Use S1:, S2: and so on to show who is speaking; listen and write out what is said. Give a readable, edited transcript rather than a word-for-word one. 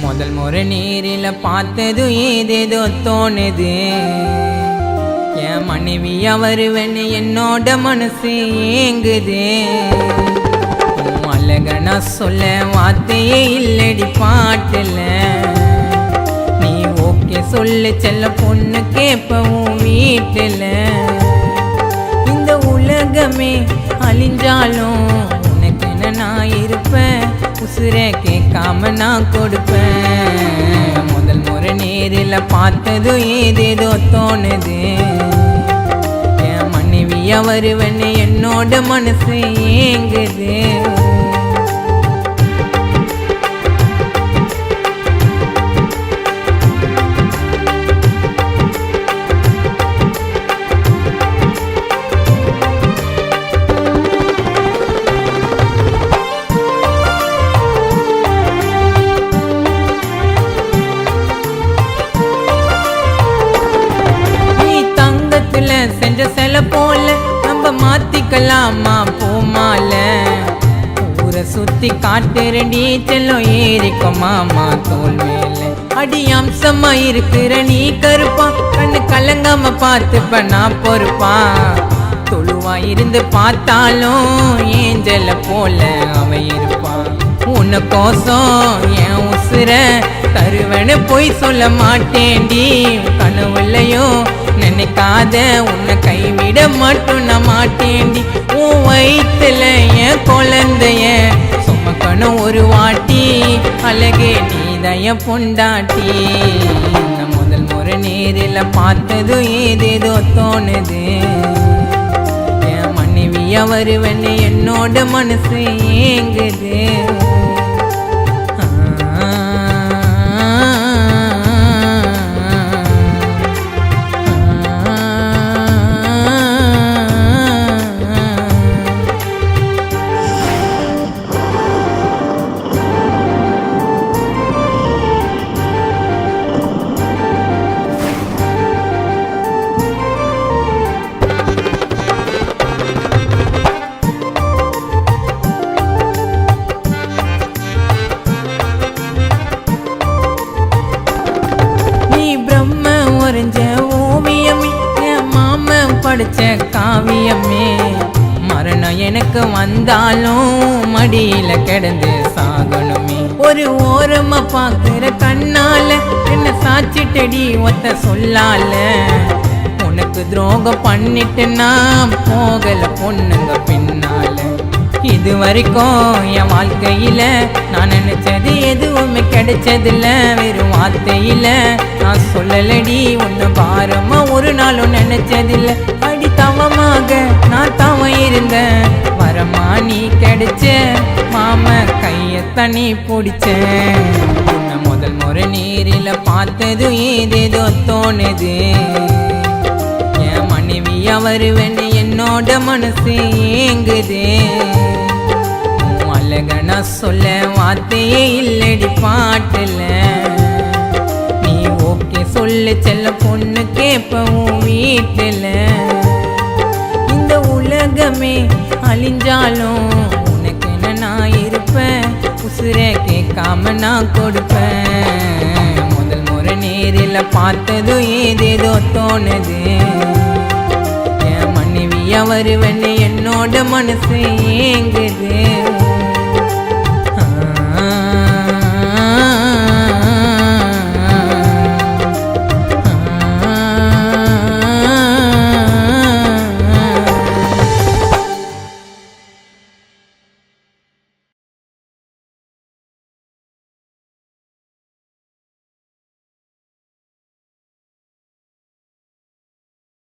S1: முதல் முறை நேரில் பார்த்தது ஏதேதோ தோணுது. என் மனைவியா வருவேன்னு என்னோட மனசு ஏங்குது. அழகனா சொல்ல வார்த்தையே இல்லடி பாட்டுல. நீ ஓகே சொல்லு செல்ல பொண்ணு கேட்பவும் வீட்டுல. இந்த உலகமே அழிஞ்சாலும் உனக்கு என்ன நான் இருப்பேன். உசுரை கேட்காம நான் கொடுப்பேன். முதல் முறை நேரில் பார்த்தது ஏதேதோ தோணுது. என் மனைவியா வருவேன்னு என்னோட மனசு ஏங்குது. செஞ்ச சில போல நம்ம மாத்திக்கலாமா போமால. ஊரை சுத்தி காட்டுறடி செல்லம் ஏறிக்கோ மாமா தோல் மேல. அடி அம்சமா இருக்கிற நீ கருப்பா கண்ணு கலங்காம பார்த்துப்ப நான் பொறுப்பா. தொழுவா இருந்து பார்த்தாலும் ஏஞ்சல போல அவ இருப்பா. உனக்கோசம் என் உசுர தருவனு போய் சொல்ல மாட்டேன்டி. கனவுலையோ நினைக்காத உன்னை கைவிட மட்டும் நான் மாட்டேன்டி. உன் வயிற்றுல என் குழந்தைய சுமக்கணும் ஒரு வாட்டி. அழகே நீதய பொண்டாட்டி. முதல் முறை நேரில் பார்த்தது ஏதேதோ தோணுது. என் மனைவியா வருவேன்னு என்னோட மனசு ஏங்குது. ஓவியமே என் மாமன் படிச்ச காவியமே. மரணம் எனக்கு வந்தாலும் மடியில கிடந்து சாகணுமே. ஒரு ஓரமா பாக்குற கண்ணால என்ன சாச்சிட்டடி ஒத்த சொல்லால. உனக்கு துரோகம் பண்ணிட்டு நான் போகல பொண்ணுங்க பின்னால. இது வரைக்கும் என் வாழ்க்கையில நான் நினைச்சது எதுவுமே கிடைச்சதில்ல. வெறும் வார்த்தையில நான் சொல்லலடி உன்னை பாரமா ஒரு நாளும் நினைச்சதில்ல. அடி தவமாக நான் தவம் இருந்தேன். வரமா நீ கிடைச்ச மாம கைய தனி பிடிச்ச. உன்னை முதல் முறை நேரில் பார்த்தது ஏதேதோ தோணுது. என் மனைவியா வருவேன்னு என்னோட மனசு ஏங்குது. அழகனா சொல்ல வார்த்தையே இல்லடி பாட்டுல. நீ ஓகே சொல்லு செல்ல பொண்ணு கேட்பவும் வீட்டுல. இந்த உலகமே அழிஞ்சாலும் உனக்கு என்ன நான் இருப்பேன். உசுரை கேட்காம நான் கொடுப்பேன். முதல் முறை நேரில் பார்த்தது ஏதேதோ தோணுது. என் மனைவியா வருவேன்னு என்னோட மனசு ஏங்கு.